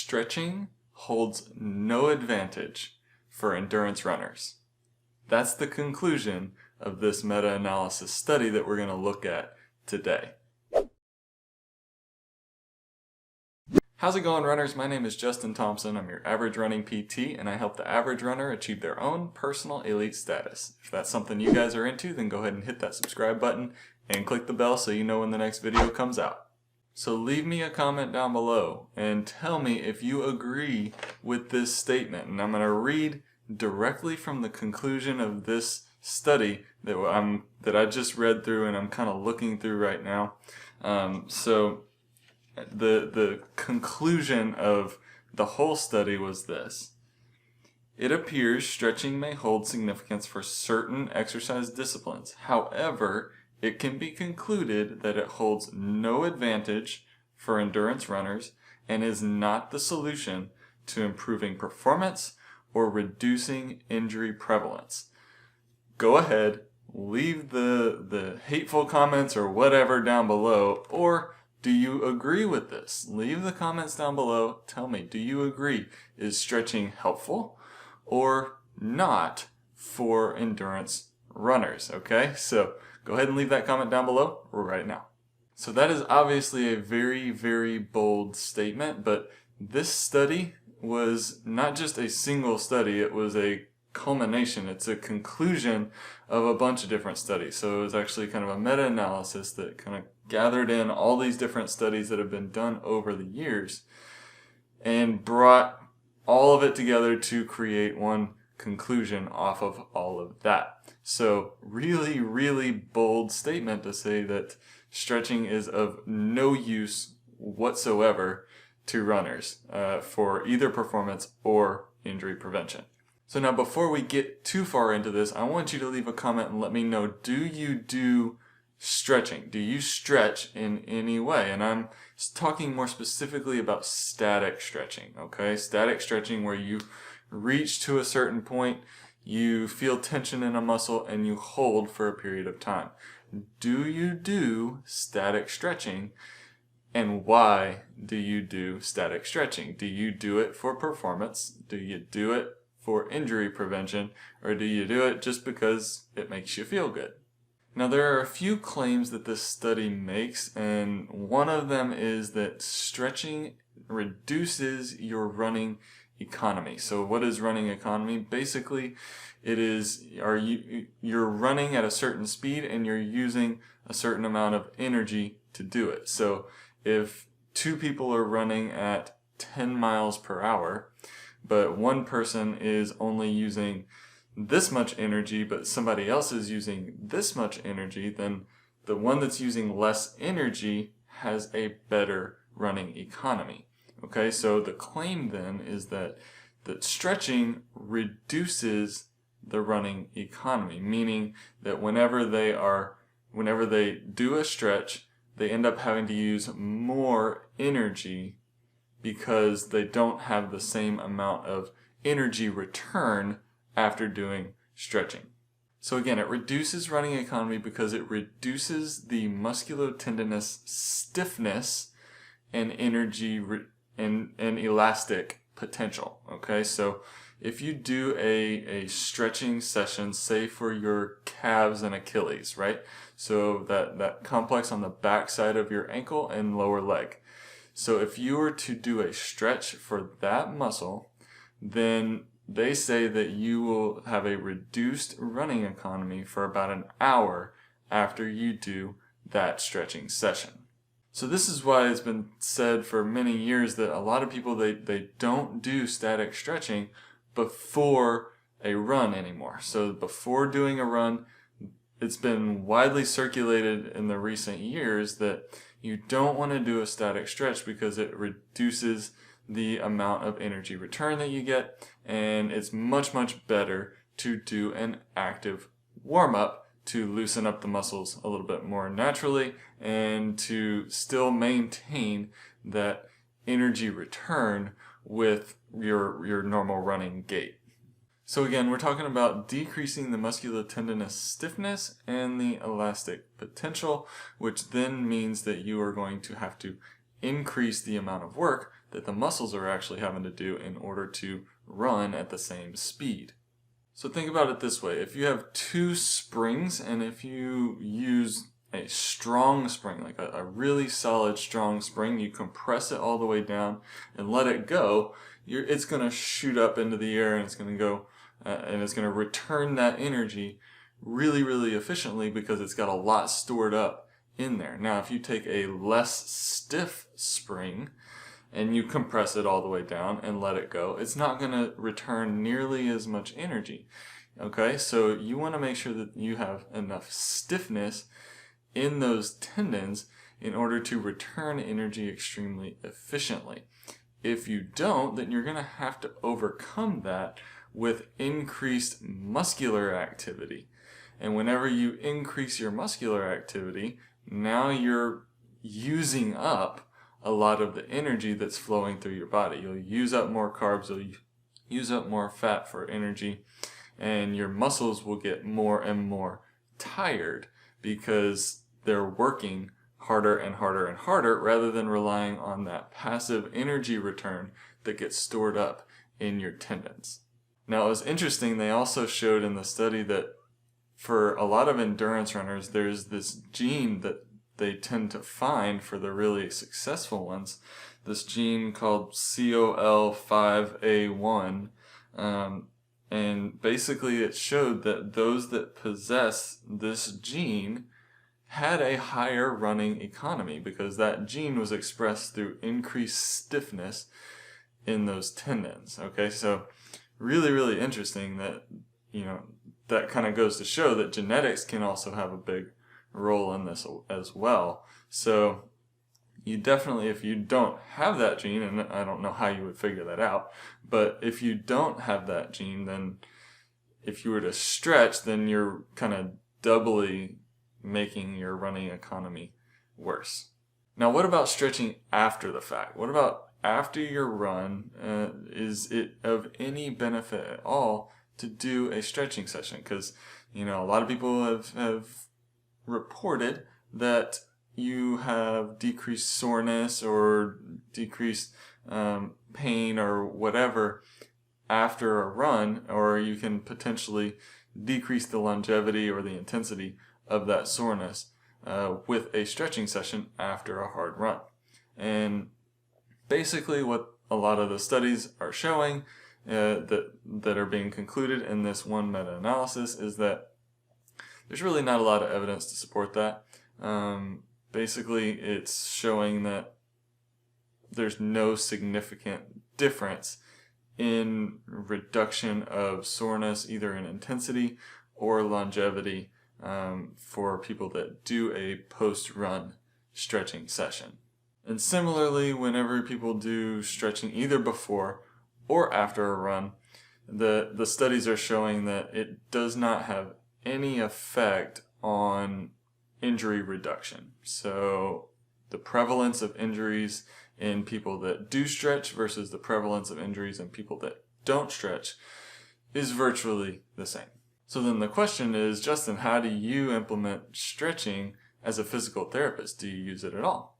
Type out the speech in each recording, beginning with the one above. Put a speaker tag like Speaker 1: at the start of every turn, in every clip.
Speaker 1: stretching holds no advantage for endurance runners. That's the conclusion of this meta-analysis study that we're going to look at today. How's it going, runners? My name is Justin Thompson. I'm your average running PT, and I help the average runner achieve their own personal elite status. If that's something you guys are into, then go ahead and hit that subscribe button and click the bell so you know when the next video comes out. So leave me a comment down below and tell me if you agree with this statement. And I'm going to read directly from the conclusion of this study that I just read through and I'm kind of looking through right now. The conclusion of the whole study was this. It appears stretching may hold significance for certain exercise disciplines. However, it can be concluded that it holds no advantage for endurance runners and is not the solution to improving performance or reducing injury prevalence. Go ahead, leave the hateful comments or whatever down below, or do you agree with this? Leave the comments down below. Tell me, do you agree? Is stretching helpful or not for endurance runners? Okay, so go ahead and leave that comment down below right now. So that is obviously a very, very bold statement, but this study was not just a single study, it was a culmination. It's a conclusion of a bunch of different studies. So it was actually kind of a meta-analysis that kind of gathered in all these different studies that have been done over the years and brought all of it together to create one conclusion off of all of that. So really, really bold statement to say that stretching is of no use whatsoever to runners for either performance or injury prevention. So now before we get too far into this, I want you to leave a comment and let me know, do you do stretching? Do you stretch in any way? And I'm talking more specifically about static stretching, okay? Static stretching where you reach to a certain point, you feel tension in a muscle, and you hold for a period of time. Do you do static stretching? And why do you do static stretching? Do you do it for performance? Do you do it for injury prevention, or do you do it just because it makes you feel good? Now there are a few claims that this study makes, and one of them is that stretching reduces your running economy. So what is running economy? Basically, it is you're running at a certain speed and you're using a certain amount of energy to do it. So if two people are running at 10 miles per hour, but one person is only using this much energy, but somebody else is using this much energy, then the one that's using less energy has a better running economy. Okay, so the claim then is that stretching reduces the running economy, meaning that whenever they do a stretch, they end up having to use more energy because they don't have the same amount of energy return after doing stretching. So again, it reduces running economy because it reduces the musculotendinous stiffness and energy and elastic potential. Okay, so if you do a stretching session, say for your calves and Achilles, right? So that complex on the back side of your ankle and lower leg. So if you were to do a stretch for that muscle, then they say that you will have a reduced running economy for about an hour after you do that stretching session. So this is why it's been said for many years that a lot of people, they don't do static stretching before a run anymore. So before doing a run, it's been widely circulated in the recent years that you don't want to do a static stretch because it reduces the amount of energy return that you get, and it's much, much better to do an active warm-up to loosen up the muscles a little bit more naturally and to still maintain that energy return with your normal running gait. So again, we're talking about decreasing the musculotendinous stiffness and the elastic potential, which then means that you are going to have to increase the amount of work that the muscles are actually having to do in order to run at the same speed. So think about it this way. If you have two springs, and if you use a strong spring, like a really solid strong spring, you compress it all the way down and let it go, it's going to shoot up into the air, and it's going to go and it's going to return that energy really, really efficiently because it's got a lot stored up in there. Now, if you take a less stiff spring and you compress it all the way down and let it go, it's not going to return nearly as much energy. Okay, so you want to make sure that you have enough stiffness in those tendons in order to return energy extremely efficiently. If you don't, then you're going to have to overcome that with increased muscular activity. And whenever you increase your muscular activity, now you're using up a lot of the energy that's flowing through your body. You'll use up more carbs, you'll use up more fat for energy, and your muscles will get more and more tired because they're working harder and harder and harder rather than relying on that passive energy return that gets stored up in your tendons. Now, it was interesting, they also showed in the study that for a lot of endurance runners, there's this gene that they tend to find for the really successful ones, this gene called COL5A1, and basically it showed that those that possess this gene had a higher running economy because that gene was expressed through increased stiffness in those tendons. Okay, so really, really interesting that, that kind of goes to show that genetics can also have a big role in this as well. So you definitely, if you don't have that gene, and I don't know how you would figure that out, but if you don't have that gene, then if you were to stretch, then you're kind of doubly making your running economy worse. Now, what about stretching after the fact? What about after your run? Is it of any benefit at all to do a stretching session? Because, a lot of people have reported that you have decreased soreness or decreased pain or whatever after a run, or you can potentially decrease the longevity or the intensity of that soreness with a stretching session after a hard run. And basically what a lot of the studies are showing that are being concluded in this one meta-analysis is that there's really not a lot of evidence to support that. Basically, it's showing that there's no significant difference in reduction of soreness, either in intensity or longevity, for people that do a post-run stretching session. And similarly, whenever people do stretching either before or after a run, the studies are showing that it does not have any effect on injury reduction. So the prevalence of injuries in people that do stretch versus the prevalence of injuries in people that don't stretch is virtually the same. So then the question is, Justin, how do you implement stretching as a physical therapist? Do you use it at all?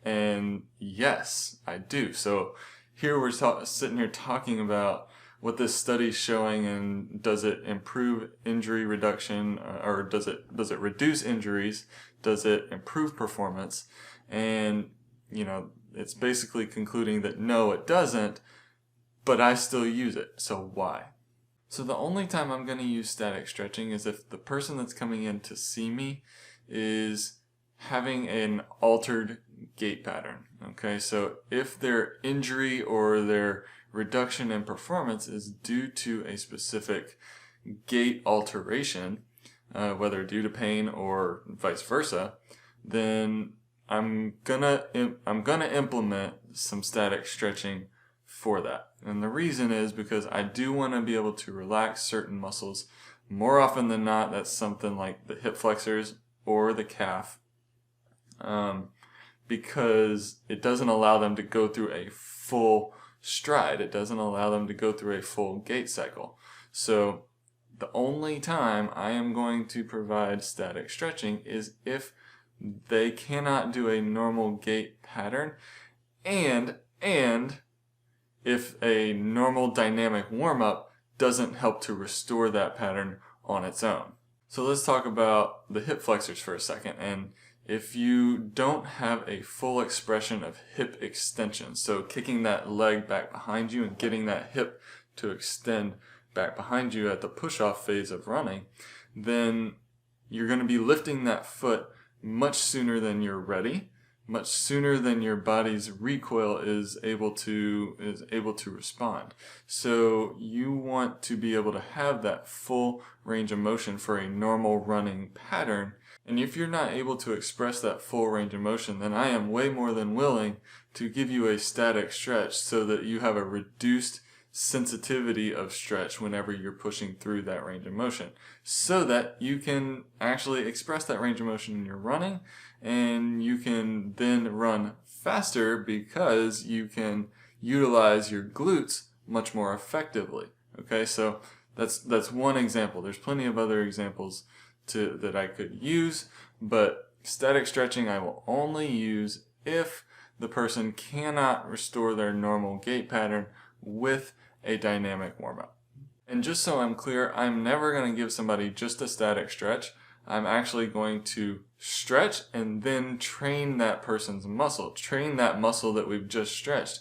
Speaker 1: And yes, I do. So here we're sitting here talking about what this study's showing, and does it improve injury reduction, or does it reduce injuries? Does it improve performance? And it's basically concluding that no, it doesn't, but I still use it. So why? So the only time I'm going to use static stretching is if the person that's coming in to see me is having an altered gait pattern. Okay, so if their injury or their reduction in performance is due to a specific gait alteration, whether due to pain or vice versa, then I'm gonna implement some static stretching for that. And the reason is because I do want to be able to relax certain muscles. More often than not, that's something like the hip flexors or the calf, because it doesn't allow them to go through a full stride. It doesn't allow them to go through a full gait cycle. So the only time I am going to provide static stretching is if they cannot do a normal gait pattern, and and if a normal dynamic warm-up doesn't help to restore that pattern on its own. So let's talk about the hip flexors for a second. And if you don't have a full expression of hip extension, so kicking that leg back behind you and getting that hip to extend back behind you at the push-off phase of running, then you're going to be lifting that foot much sooner than you're ready, much sooner than your body's recoil is able to respond. So you want to be able to have that full range of motion for a normal running pattern. And if you're not able to express that full range of motion, then I am way more than willing to give you a static stretch so that you have a reduced sensitivity of stretch whenever you're pushing through that range of motion, so that you can actually express that range of motion in your running, and you can then run faster because you can utilize your glutes much more effectively. Okay, so that's one example. There's plenty of other examples that I could use, but static stretching I will only use if the person cannot restore their normal gait pattern with a dynamic warm-up. And just so I'm clear, I'm never going to give somebody just a static stretch. I'm actually going to stretch and then train that person's muscle, train that muscle that we've just stretched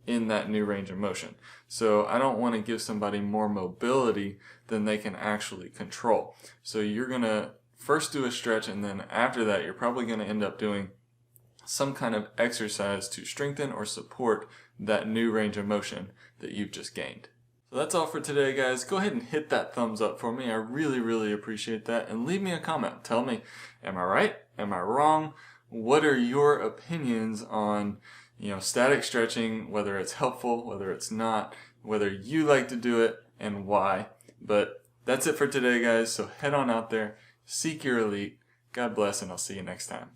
Speaker 1: in that new range of motion. So I don't want to give somebody more mobility than they can actually control. So you're going to first do a stretch, and then after that you're probably going to end up doing some kind of exercise to strengthen or support that new range of motion that you've just gained. So that's all for today, guys. Go ahead and hit that thumbs up for me. I really appreciate that. And leave me a comment. Tell me, am I right? Am I wrong? What are your opinions on, static stretching, whether it's helpful, whether it's not, whether you like to do it, and why. But that's it for today, guys. So head on out there, seek your elite. God bless, and I'll see you next time.